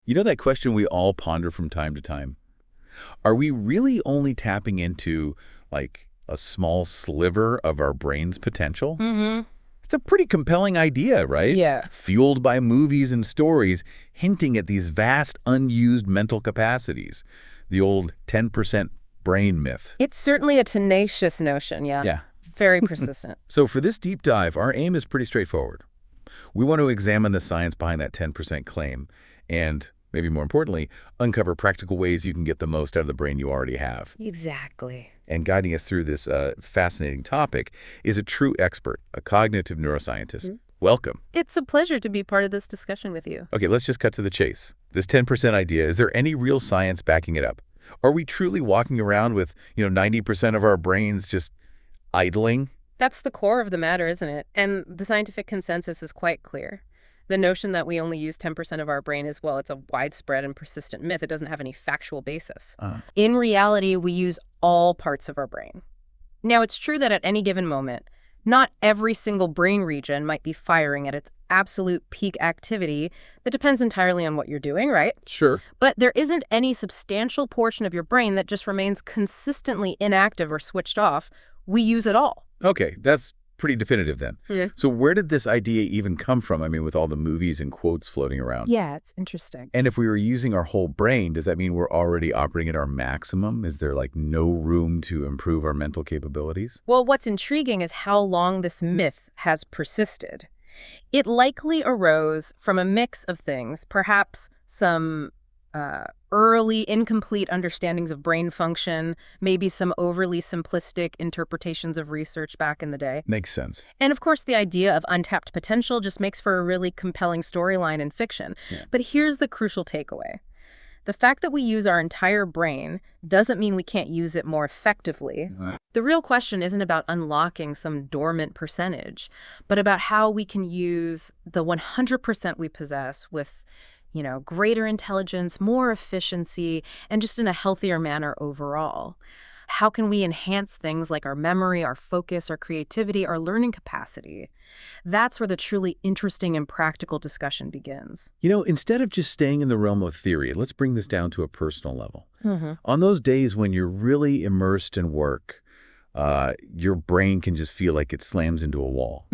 You know that question we all ponder from time to time? Are we really only tapping into, like, a small sliver of our brain's potential? Mm-hmm. It's a pretty compelling idea, right? Yeah. Fueled by movies and stories hinting at these vast unused mental capacities. The old 10% brain myth. It's certainly a tenacious notion, yeah. Yeah. Very persistent. So for this deep dive, our aim is pretty straightforward. We want to examine the science behind that 10% claim and, maybe more importantly, uncover practical ways you can get the most out of the brain you already have. Exactly. And guiding us through this fascinating topic is a true expert, a cognitive neuroscientist. Welcome. It's a pleasure to be part of this discussion with you. Okay, let's just cut to the chase. This 10% idea, is there any real science backing it up? Are we truly walking around with, 90% of our brains just idling? That's the core of the matter, isn't it? And the scientific consensus is quite clear. The notion that we only use 10% of our brain is, well, it's a widespread and persistent myth. It doesn't have any factual basis. In reality, we use all parts of our brain. Now, it's true that at any given moment, not every single brain region might be firing at its absolute peak activity. That depends entirely on what you're doing, right? Sure. But there isn't any substantial portion of your brain that just remains consistently inactive or switched off. We use it all. Okay, that's pretty definitive then. Yeah. So where did this idea even come from? I mean, with all the movies and quotes floating around. Yeah, it's interesting. And if we were using our whole brain, does that mean we're already operating at our maximum? Is there like no room to improve our mental capabilities? Well, what's intriguing is how long this myth has persisted. It likely arose from a mix of things, perhaps some early incomplete understandings of brain function, maybe some overly simplistic interpretations of research back in the day. Makes sense. And of course, the idea of untapped potential just makes for a really compelling storyline in fiction. Yeah. But here's the crucial takeaway. The fact that we use our entire brain doesn't mean we can't use it more effectively. The real question isn't about unlocking some dormant percentage, but about how we can use the 100% we possess with greater intelligence, more efficiency, and just in a healthier manner overall. How can we enhance things like our memory, our focus, our creativity, our learning capacity? That's where the truly interesting and practical discussion begins. Instead of just staying in the realm of theory, let's bring this down to a personal level. On those days when you're really immersed in work, your brain can just feel like it slams into a wall.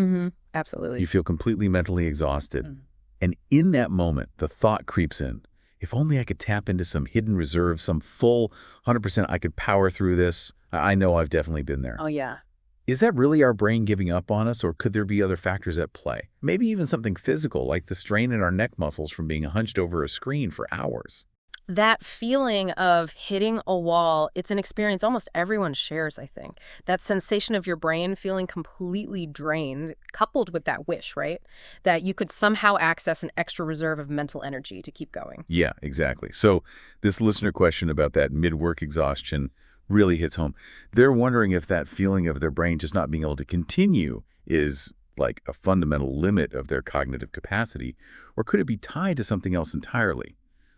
Absolutely. You feel completely mentally exhausted. And in that moment, the thought creeps in. If only I could tap into some hidden reserve, some full 100% I could power through this. I know I've definitely been there. Oh, yeah. Is that really our brain giving up on us, or could there be other factors at play? Maybe even something physical, like the strain in our neck muscles from being hunched over a screen for hours. That feeling of hitting a wall, it's an experience almost everyone shares, I think. That sensation of your brain feeling completely drained, coupled with that wish, right? That you could somehow access an extra reserve of mental energy to keep going. Yeah, exactly. So this listener question about that mid-work exhaustion really hits home. They're wondering if that feeling of their brain just not being able to continue is like a fundamental limit of their cognitive capacity, or could it be tied to something else entirely?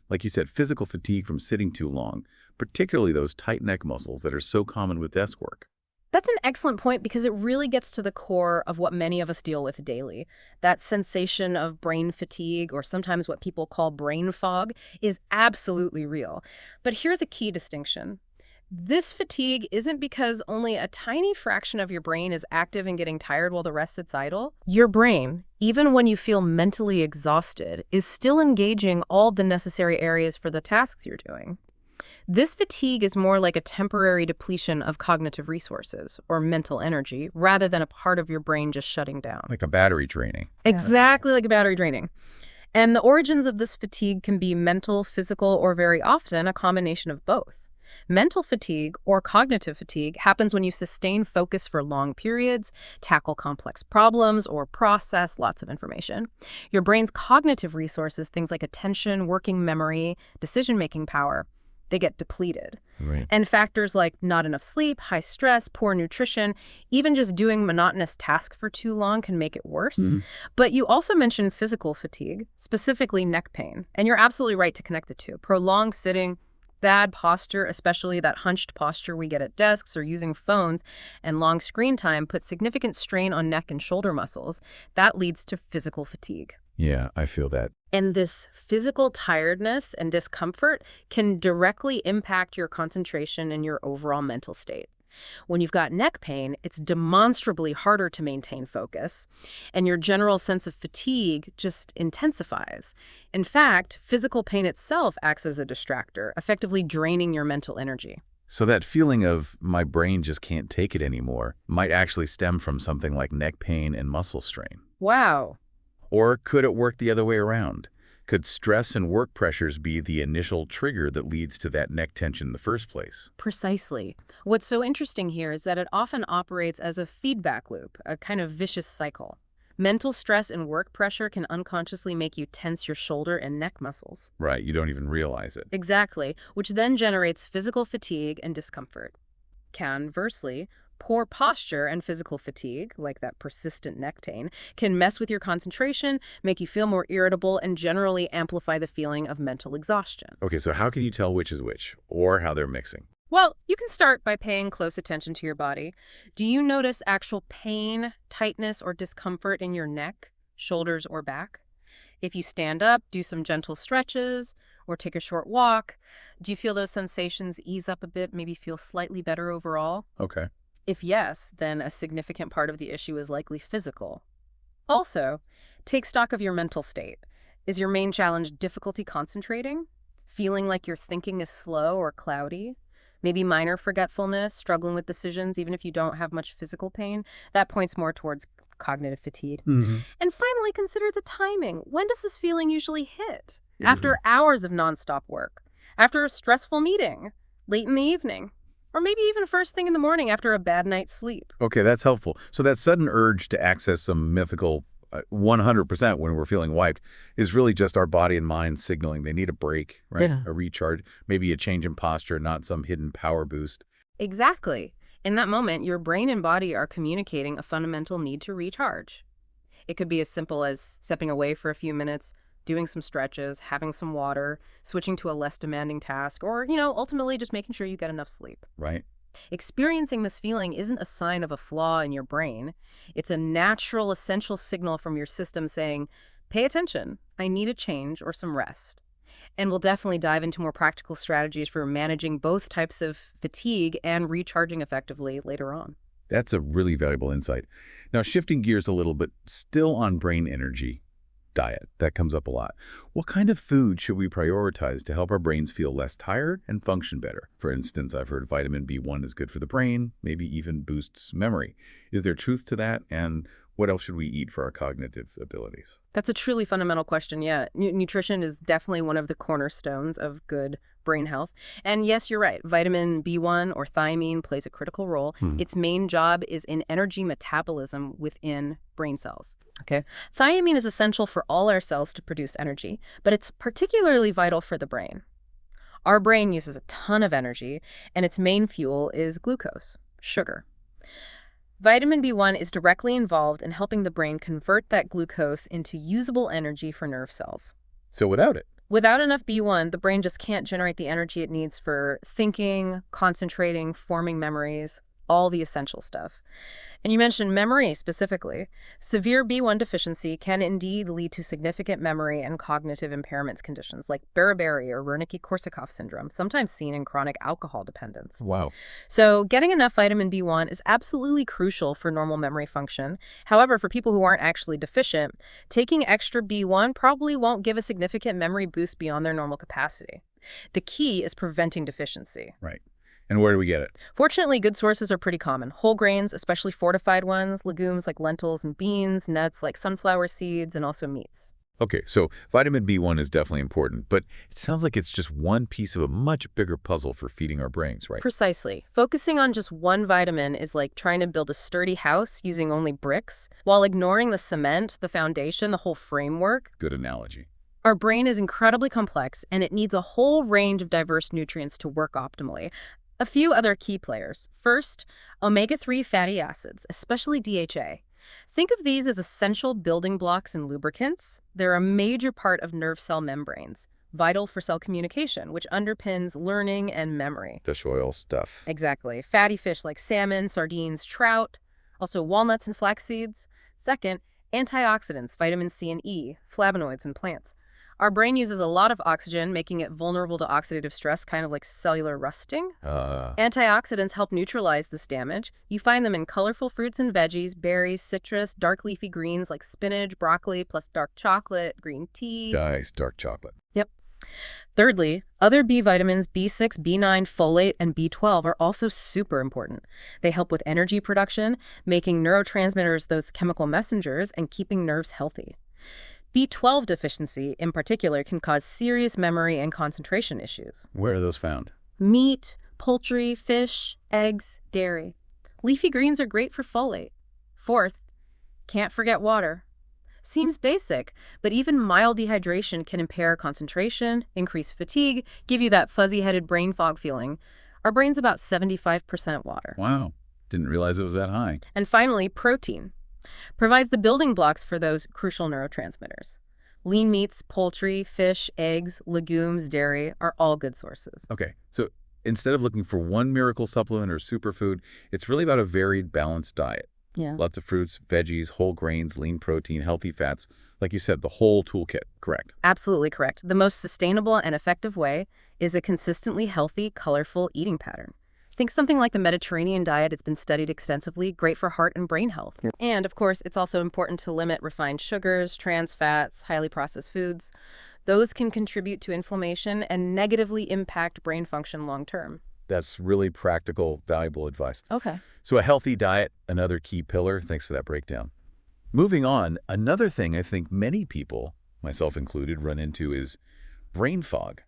Like you said, physical fatigue from sitting too long, particularly those tight neck muscles that are so common with desk work. That's an excellent point because it really gets to the core of what many of us deal with daily. That sensation of brain fatigue, or sometimes what people call brain fog, is absolutely real. But here's a key distinction. This fatigue isn't because only a tiny fraction of your brain is active and getting tired while the rest sits idle. Your brain, even when you feel mentally exhausted, is still engaging all the necessary areas for the tasks you're doing. This fatigue is more like a temporary depletion of cognitive resources or mental energy rather than a part of your brain just shutting down. Like a battery draining. Exactly like a battery draining. And the origins of this fatigue can be mental, physical, or very often a combination of both. Mental fatigue or cognitive fatigue happens when you sustain focus for long periods, tackle complex problems, or process lots of information. Your brain's cognitive resources, things like attention, working memory, decision-making power, they get depleted. Right. And factors like not enough sleep, high stress, poor nutrition, even just doing monotonous tasks for too long can make it worse. But you also mentioned physical fatigue, specifically neck pain. And you're absolutely right to connect the two. Prolonged sitting, bad posture, especially that hunched posture we get at desks or using phones, and long screen time put significant strain on neck and shoulder muscles. That leads to physical fatigue. Yeah, I feel that. And this physical tiredness and discomfort can directly impact your concentration and your overall mental state. When you've got neck pain, it's demonstrably harder to maintain focus, and your general sense of fatigue just intensifies. In fact, physical pain itself acts as a distractor, effectively draining your mental energy. So that feeling of my brain just can't take it anymore might actually stem from something like neck pain and muscle strain. Wow. Or could it work the other way around? Could stress and work pressures be the initial trigger that leads to that neck tension in the first place? Precisely. What's so interesting here is that it often operates as a feedback loop, a kind of vicious cycle. Mental stress and work pressure can unconsciously make you tense your shoulder and neck muscles. Right, you don't even realize it. Exactly, which then generates physical fatigue and discomfort. Conversely, poor posture and physical fatigue, like that persistent neck pain, can mess with your concentration, make you feel more irritable, and generally amplify the feeling of mental exhaustion. Okay, so how can you tell which is which, or how they're mixing? Well, you can start by paying close attention to your body. Do you notice actual pain, tightness, or discomfort in your neck, shoulders, or back? If you stand up, do some gentle stretches, or take a short walk, do you feel those sensations ease up a bit, maybe feel slightly better overall? Okay. If yes, then a significant part of the issue is likely physical. Also, take stock of your mental state. Is your main challenge difficulty concentrating? Feeling like your thinking is slow or cloudy? Maybe minor forgetfulness, struggling with decisions even if you don't have much physical pain? That points more towards cognitive fatigue. And finally, consider the timing. When does this feeling usually hit? After hours of nonstop work? After a stressful meeting? Late in the evening? Or maybe even first thing in the morning after a bad night's sleep? Okay, that's helpful. So that sudden urge to access some mythical 100% when we're feeling wiped is really just our body and mind signaling they need a break, right? Yeah. A recharge, maybe a change in posture, not some hidden power boost. Exactly. In that moment, your brain and body are communicating a fundamental need to recharge. It could be as simple as stepping away for a few minutes, doing some stretches, having some water, switching to a less demanding task, or, ultimately just making sure you get enough sleep. Right? Experiencing this feeling isn't a sign of a flaw in your brain. It's a natural, essential signal from your system saying, pay attention, I need a change or some rest. And we'll definitely dive into more practical strategies for managing both types of fatigue and recharging effectively later on. That's a really valuable insight. Now, shifting gears a little bit, still on brain energy, diet. That comes up a lot. What kind of food should we prioritize to help our brains feel less tired and function better? For instance, I've heard vitamin B1 is good for the brain, maybe even boosts memory. Is there truth to that? And what else should we eat for our cognitive abilities? That's a truly fundamental question, yeah. Nutrition is definitely one of the cornerstones of good brain health. And yes, you're right. Vitamin B1 or thiamine plays a critical role. Its main job is in energy metabolism within brain cells. Okay. Thiamine is essential for all our cells to produce energy, but it's particularly vital for the brain. Our brain uses a ton of energy, and its main fuel is glucose, sugar. Vitamin B1 is directly involved in helping the brain convert that glucose into usable energy for nerve cells. So without it, Without enough B1, the brain just can't generate the energy it needs for thinking, concentrating, forming memories, all the essential stuff. And you mentioned memory specifically. Severe B1 deficiency can indeed lead to significant memory and cognitive impairments conditions like Beriberi or Wernicke-Korsakoff syndrome, sometimes seen in chronic alcohol dependence. wow. So getting enough vitamin B1 is absolutely crucial for normal memory function. However, for people who aren't actually deficient, taking extra B1 probably won't give a significant memory boost beyond their normal capacity. The key is preventing deficiency. Right. And where do we get it? Fortunately, good sources are pretty common. Whole grains, especially fortified ones, legumes like lentils and beans, nuts like sunflower seeds, and also meats. Okay, so vitamin B1 is definitely important, but it sounds like it's just one piece of a much bigger puzzle for feeding our brains, right? Precisely. Focusing on just one vitamin is like trying to build a sturdy house using only bricks, while ignoring the cement, the foundation, the whole framework. Good analogy. Our brain is incredibly complex, and it needs a whole range of diverse nutrients to work optimally. A few other key players. First, omega-3 fatty acids, especially DHA. Think of these as essential building blocks in lubricants. They're a major part of nerve cell membranes, vital for cell communication, which underpins learning and memory. Fish oil stuff. Exactly. Fatty fish like salmon, sardines, trout, also walnuts and flax seeds. Second, antioxidants, vitamin C and E, flavonoids in plants. Our brain uses a lot of oxygen, making it vulnerable to oxidative stress, kind of like cellular rusting. Uh, Antioxidants help neutralize this damage. You find them in colorful fruits and veggies, berries, citrus, dark leafy greens like spinach, broccoli, plus dark chocolate, green tea. nice, dark chocolate. Yep. Thirdly, other B vitamins B6, B9, folate, and B12 are also super important. They help with energy production, making neurotransmitters those chemical messengers, and keeping nerves healthy. B12 deficiency, in particular, can cause serious memory and concentration issues. Where are those found? Meat, poultry, fish, eggs, dairy. Leafy greens are great for folate. Fourth, can't forget water. Seems basic, but even mild dehydration can impair concentration, increase fatigue, give you that fuzzy-headed brain fog feeling. Our brain's about 75% water. Wow, didn't realize it was that high. And finally, protein provides the building blocks for those crucial neurotransmitters. Lean meats, poultry, fish, eggs, legumes, dairy are all good sources. Okay, so instead of looking for one miracle supplement or superfood, it's really about a varied, balanced diet. Yeah. Lots of fruits, veggies, whole grains, lean protein, healthy fats. Like you said, the whole toolkit, correct? Absolutely correct. The most sustainable and effective way is a consistently healthy, colorful eating pattern. Think something like the Mediterranean diet. It's been studied extensively, great for heart and brain health. Yeah. And of course, it's also important to limit refined sugars, trans fats, highly processed foods. Those can contribute to inflammation and negatively impact brain function long term. That's really practical, valuable advice. Okay. So a healthy diet, another key pillar. Thanks for that breakdown. Moving on, another thing I think many people, myself included, run into is brain fog.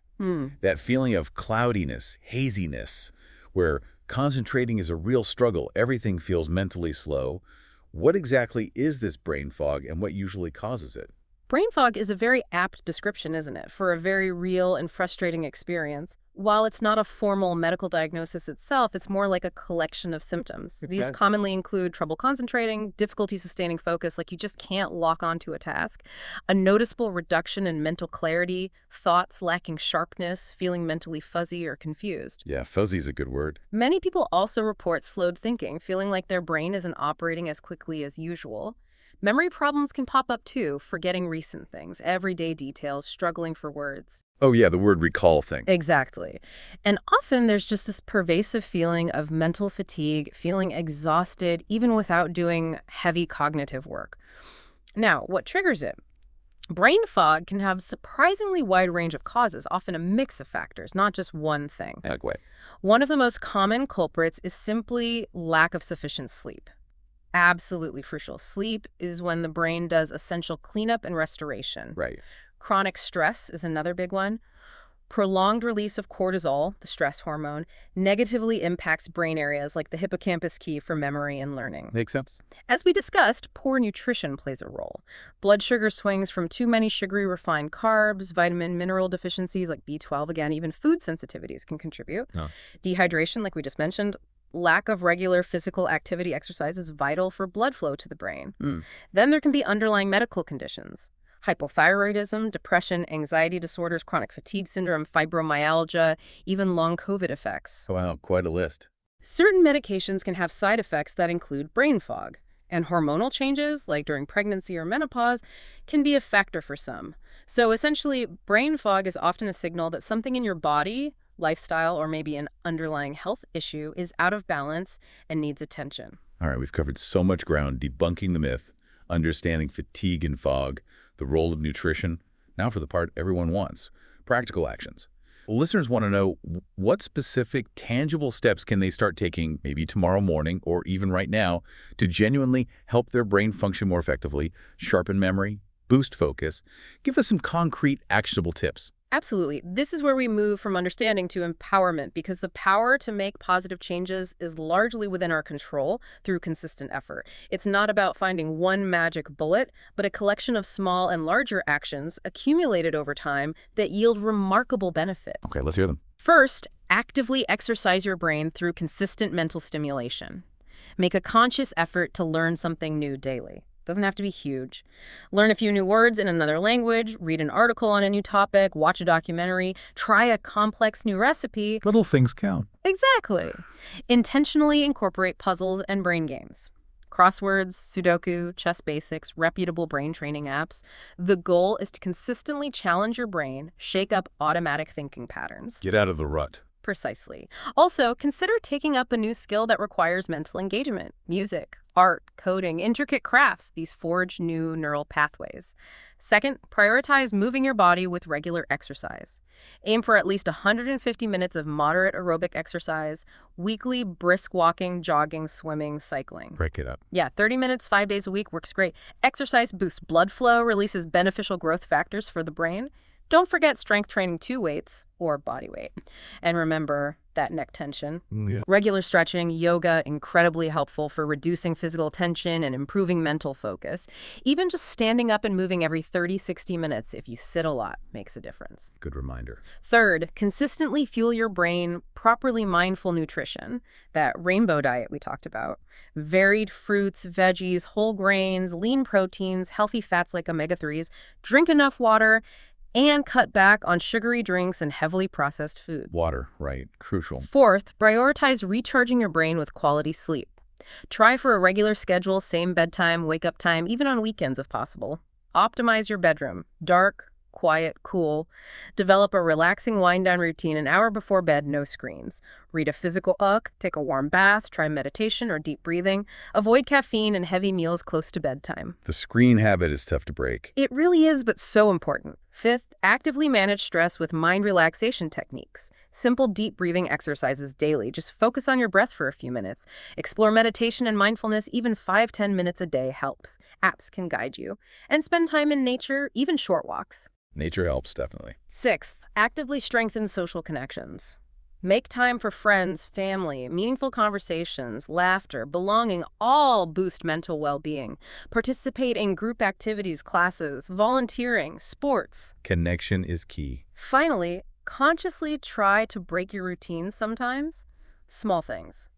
That feeling of cloudiness, haziness, where concentrating is a real struggle. Everything feels mentally slow. What exactly is this brain fog and what usually causes it? Brain fog is a very apt description, isn't it, for a very real and frustrating experience. While it's not a formal medical diagnosis itself, it's more like a collection of symptoms. These commonly include trouble concentrating, difficulty sustaining focus, like you just can't lock onto a task, a noticeable reduction in mental clarity, thoughts lacking sharpness, feeling mentally fuzzy or confused. Yeah, fuzzy is a good word. Many people also report slowed thinking, feeling like their brain isn't operating as quickly as usual. Memory problems can pop up too, forgetting recent things, everyday details, struggling for words. Oh yeah, the word recall thing. Exactly. And often there's just this pervasive feeling of mental fatigue, feeling exhausted, even without doing heavy cognitive work. Now, what triggers it? Brain fog can have a surprisingly wide range of causes, often a mix of factors, not just one thing. Like what? One of the most common culprits is simply lack of sufficient sleep. Absolutely crucial. Sleep is when the brain does essential cleanup and restoration. Right. Chronic stress is another big one. Prolonged release of cortisol, the stress hormone, negatively impacts brain areas like the hippocampus, key for memory and learning. Makes sense. As we discussed, poor nutrition plays a role. Blood sugar swings from too many sugary refined carbs, vitamin, mineral deficiencies like B12, again, even food sensitivities can contribute. Oh. Dehydration, like we just mentioned. Lack of regular physical activity exercise is vital for blood flow to the brain. Then there can be underlying medical conditions. Hypothyroidism, depression, anxiety disorders, chronic fatigue syndrome, fibromyalgia, even long COVID effects. Wow, quite a list. Certain medications can have side effects that include brain fog. And hormonal changes, like during pregnancy or menopause, can be a factor for some. So essentially, brain fog is often a signal that something in your body, lifestyle, or maybe an underlying health issue is out of balance and needs attention. All right, we've covered so much ground, debunking the myth, understanding fatigue and fog, the role of nutrition. Now for the part everyone wants, practical actions. Listeners want to know what specific, tangible steps can they start taking, maybe tomorrow morning or even right now, to genuinely help their brain function more effectively, sharpen memory, boost focus. Give us some concrete, actionable tips. Absolutely. This is where we move from understanding to empowerment, because the power to make positive changes is largely within our control through consistent effort. It's not about finding one magic bullet, but a collection of small and larger actions accumulated over time that yield remarkable benefit. Okay, let's hear them. First, actively exercise your brain through consistent mental stimulation. Make a conscious effort to learn something new daily. Doesn't have to be huge. Learn a few new words in another language, read an article on a new topic, watch a documentary, try a complex new recipe. Little things count. Exactly. Intentionally incorporate puzzles and brain games. Crosswords, Sudoku, Chess Basics, reputable brain training apps. The goal is to consistently challenge your brain, shake up automatic thinking patterns. Get out of the rut. Precisely. Also, consider taking up a new skill that requires mental engagement. Music, art, coding, intricate crafts. These forge new neural pathways. Second, prioritize moving your body with regular exercise. Aim for at least 150 minutes of moderate aerobic exercise, weekly brisk walking, jogging, swimming, cycling. Break it up. Yeah, 30 minutes, 5 days a week works great. Exercise boosts blood flow, releases beneficial growth factors for the brain. Don't forget strength training 2 weights or body weight. And remember that neck tension. Yeah. Regular stretching, yoga, incredibly helpful for reducing physical tension and improving mental focus. Even just standing up and moving every 30-60 minutes if you sit a lot makes a difference. Good reminder. Third, consistently fuel your brain, properly mindful nutrition, that rainbow diet we talked about. Varied fruits, veggies, whole grains, lean proteins, healthy fats like omega-3s. Drink enough water, and cut back on sugary drinks and heavily processed foods. Water, right. Crucial. Fourth, prioritize recharging your brain with quality sleep. Try for a regular schedule, same bedtime, wake-up time, even on weekends if possible. Optimize your bedroom. Dark, quiet, cool. Develop a relaxing wind-down routine an hour before bed, no screens. Read a physical book, take a warm bath, try meditation or deep breathing. Avoid caffeine and heavy meals close to bedtime. The screen habit is tough to break. It really is, but so important. Fifth, actively manage stress with mind relaxation techniques. Simple deep breathing exercises daily. Just focus on your breath for a few minutes. Explore meditation and mindfulness. Even 5-10 minutes a day helps. Apps can guide you. And spend time in nature, even short walks. Nature helps, definitely. Sixth, actively strengthen social connections. Make time for friends, family, meaningful conversations, laughter, belonging, all boost mental well-being. Participate in group activities, classes, volunteering, sports. Connection is key. Finally, consciously try to break your routine sometimes. Small things.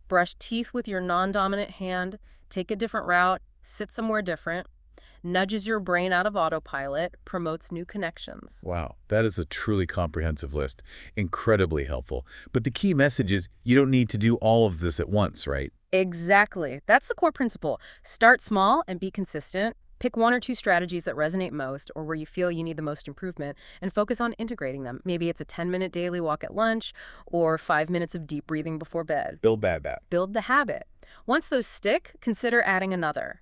Brush teeth with your non-dominant hand, take a different route, sit somewhere different. Nudges your brain out of autopilot, promotes new connections. Wow, that is a truly comprehensive list. Incredibly helpful. But the key message is you don't need to do all of this at once, right? Exactly. That's the core principle. Start small and be consistent. Pick 1 or 2 strategies that resonate most or where you feel you need the most improvement and focus on integrating them. Maybe it's a 10-minute daily walk at lunch or 5 minutes of deep breathing before bed. Build that. Build the habit. Once those stick, consider adding another.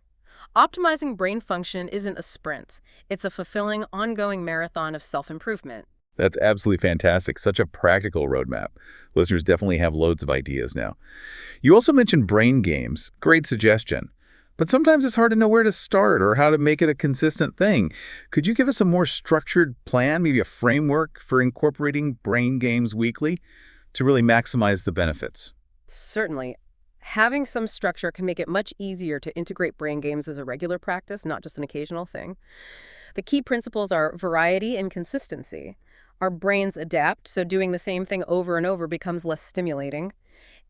Optimizing brain function isn't a sprint. It's a fulfilling, ongoing marathon of self-improvement. That's absolutely fantastic. Such a practical roadmap. Listeners definitely have loads of ideas now. You also mentioned brain games. Great suggestion. But sometimes it's hard to know where to start or how to make it a consistent thing. Could you give us a more structured plan, maybe a framework for incorporating brain games weekly to really maximize the benefits? Certainly. Having some structure can make it much easier to integrate brain games as a regular practice, not just an occasional thing. The key principles are variety and consistency. Our brains adapt, so doing the same thing over and over becomes less stimulating.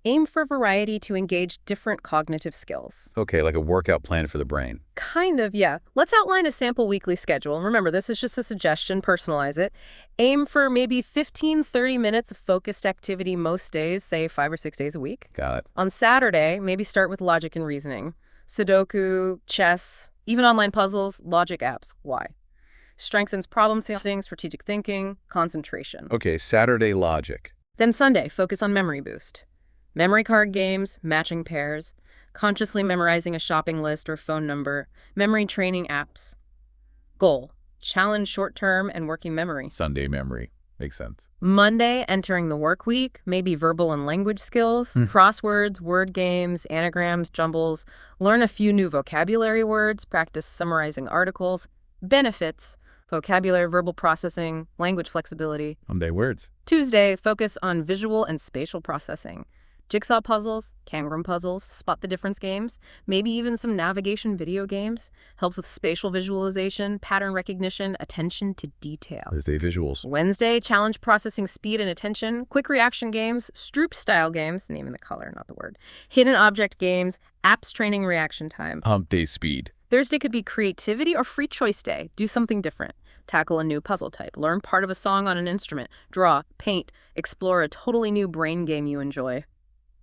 Aim for variety to engage different cognitive skills. Okay, like a workout plan for the brain. Kind of, yeah. Let's outline a sample weekly schedule. Remember, this is just a suggestion. Personalize it. Aim for maybe 15-30 minutes of focused activity most days, say 5 or 6 days a week. Got it. On Saturday, maybe start with logic and reasoning. Sudoku, chess, even online puzzles, logic apps. Why? Strengthens problem solving, strategic thinking, concentration. Okay, Saturday logic. Then Sunday, focus on memory boost. Memory card games, matching pairs, consciously memorizing a shopping list or phone number, memory training apps. Goal, challenge short-term and working memory. Sunday memory. Makes sense. Monday, entering the work week, maybe verbal and language skills, crosswords, word games, anagrams, jumbles. Learn a few new vocabulary words, practice summarizing articles. Benefits, vocabulary, verbal processing, language flexibility. Monday words. Tuesday, focus on visual and spatial processing. Jigsaw puzzles, Kangram puzzles, spot the difference games, maybe even some navigation video games. Helps with spatial visualization, pattern recognition, attention to detail. Thursday visuals. Wednesday, challenge processing speed and attention, quick reaction games, Stroop-style games, the name and the color, not the word, hidden object games, apps training reaction time. Hump day speed. Thursday could be creativity or free choice day. Do something different. Tackle a new puzzle type. Learn part of a song on an instrument. Draw, paint, explore a totally new brain game you enjoy.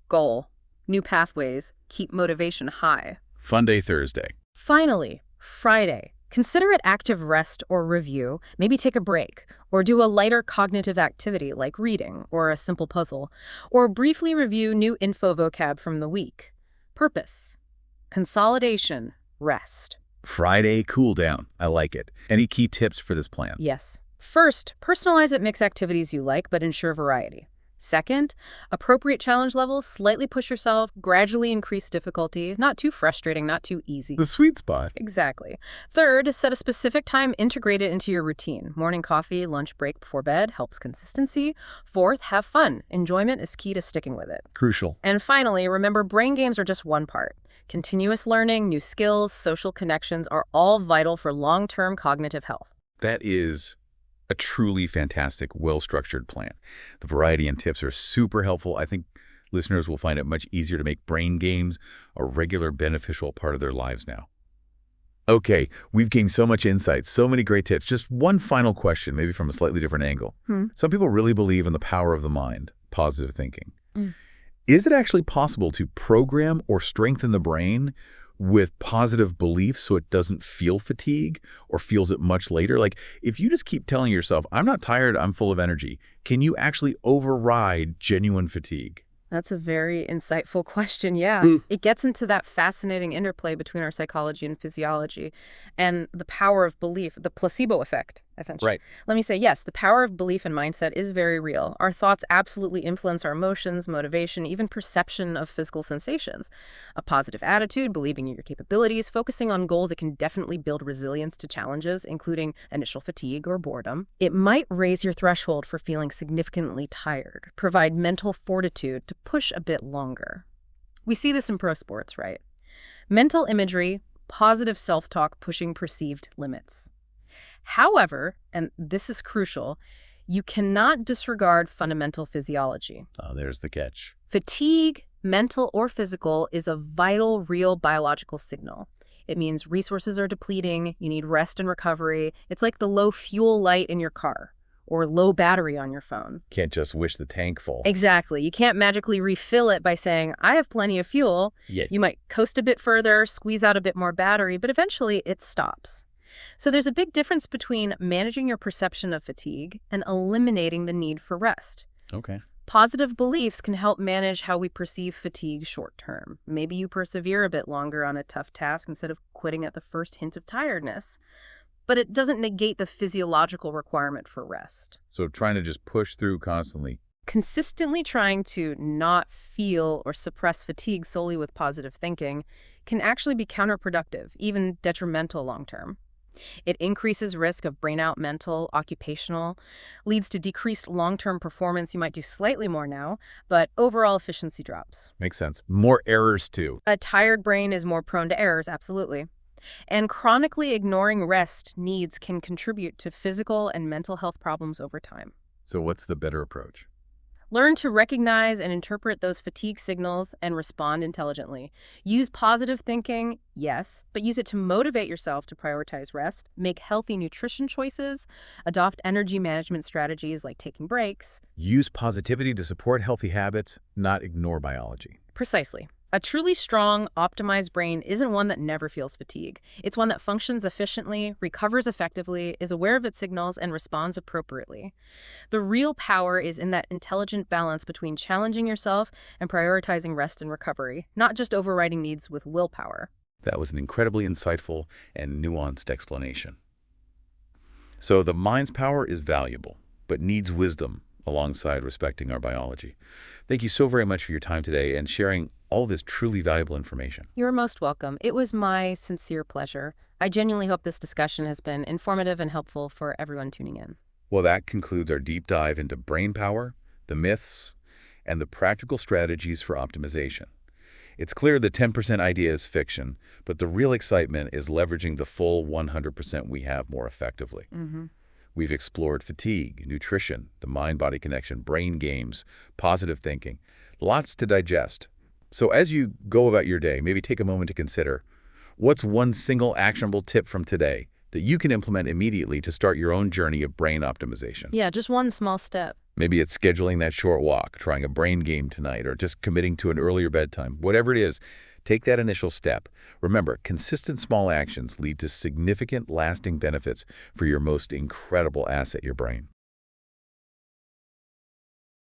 Goal, new pathways, keep motivation high. Fun day Thursday. Finally, Friday. Consider it active rest or review. Maybe take a break, or do a lighter cognitive activity like reading or a simple puzzle, or briefly review new info vocab from the week. Purpose: consolidation, rest. Friday cool down. I like it. Any key tips for this plan? Yes. First, personalize it, mix activities you like, but ensure variety. Second, appropriate challenge levels, slightly push yourself, gradually increase difficulty, not too frustrating, not too easy. The sweet spot. Exactly. Third, set a specific time, integrate it into your routine. Morning coffee, lunch break before bed helps consistency. Fourth, have fun. Enjoyment is key to sticking with it. Crucial. And finally, remember, brain games are just one part. Continuous learning, new skills, social connections are all vital for long-term cognitive health. That is a truly fantastic, well-structured plan. The variety and tips are super helpful. I think listeners will find it much easier to make brain games a regular beneficial part of their lives now. Okay, we've gained so much insight, so many great tips. Just one final question, maybe from a slightly different angle. Some people really believe in the power of the mind, positive thinking. Is it actually possible to program or strengthen the brain with positive beliefs so it doesn't feel fatigue or feels it much later? Like, if you just keep telling yourself, I'm not tired, I'm full of energy, can you actually override genuine fatigue? That's a very insightful question, yeah. It gets into that fascinating interplay between our psychology and physiology and the power of belief, the placebo effect, essentially. Right. Let me say, yes, the power of belief and mindset is very real. Our thoughts absolutely influence our emotions, motivation, even perception of physical sensations. A positive attitude, believing in your capabilities, focusing on goals, it can definitely build resilience to challenges, including initial fatigue or boredom. It might raise your threshold for feeling significantly tired, provide mental fortitude to push a bit longer. We see this in pro sports, right? Mental imagery, positive self-talk pushing perceived limits. However, and this is crucial, you cannot disregard fundamental physiology. Oh, there's the catch. Fatigue, mental or physical, is a vital, real biological signal. It means resources are depleting, you need rest and recovery. It's like the low fuel light in your car or low battery on your phone. Can't just wish the tank full. Exactly. You can't magically refill it by saying, I have plenty of fuel. Yeah. You might coast a bit further, squeeze out a bit more battery, but eventually it stops. So there's a big difference between managing your perception of fatigue and eliminating the need for rest. Okay. Positive beliefs can help manage how we perceive fatigue short term. Maybe you persevere a bit longer on a tough task instead of quitting at the first hint of tiredness. But it doesn't negate the physiological requirement for rest. So trying to just push through constantly. Consistently trying to not feel or suppress fatigue solely with positive thinking can actually be counterproductive, even detrimental long term. It increases risk of burnout, mental, occupational, leads to decreased long-term performance. You might do slightly more now, but overall efficiency drops. Makes sense. More errors too. A tired brain is more prone to errors, absolutely. And chronically ignoring rest needs can contribute to physical and mental health problems over time. So what's the better approach? Learn to recognize and interpret those fatigue signals and respond intelligently. Use positive thinking, yes, but use it to motivate yourself to prioritize rest, make healthy nutrition choices, adopt energy management strategies like taking breaks. Use positivity to support healthy habits, not ignore biology. Precisely. A truly strong, optimized brain isn't one that never feels fatigue. It's one that functions efficiently, recovers effectively, is aware of its signals, and responds appropriately. The real power is in that intelligent balance between challenging yourself and prioritizing rest and recovery, not just overriding needs with willpower. That was an incredibly insightful and nuanced explanation. So the mind's power is valuable, but needs wisdom alongside respecting our biology. Thank you so very much for your time today and sharing all this truly valuable information. You're most welcome. It was my sincere pleasure. I genuinely hope this discussion has been informative and helpful for everyone tuning in. Well, that concludes our deep dive into brain power, the myths, and the practical strategies for optimization. It's clear the 10% idea is fiction, but the real excitement is leveraging the full 100% we have more effectively. We've explored fatigue, nutrition, the mind-body connection, brain games, positive thinking. Lots to digest. So as you go about your day, maybe take a moment to consider, what's one single actionable tip from today that you can implement immediately to start your own journey of brain optimization? Yeah, just one small step. Maybe it's scheduling that short walk, trying a brain game tonight, or just committing to an earlier bedtime. Whatever it is, take that initial step. Remember, consistent small actions lead to significant lasting benefits for your most incredible asset, your brain.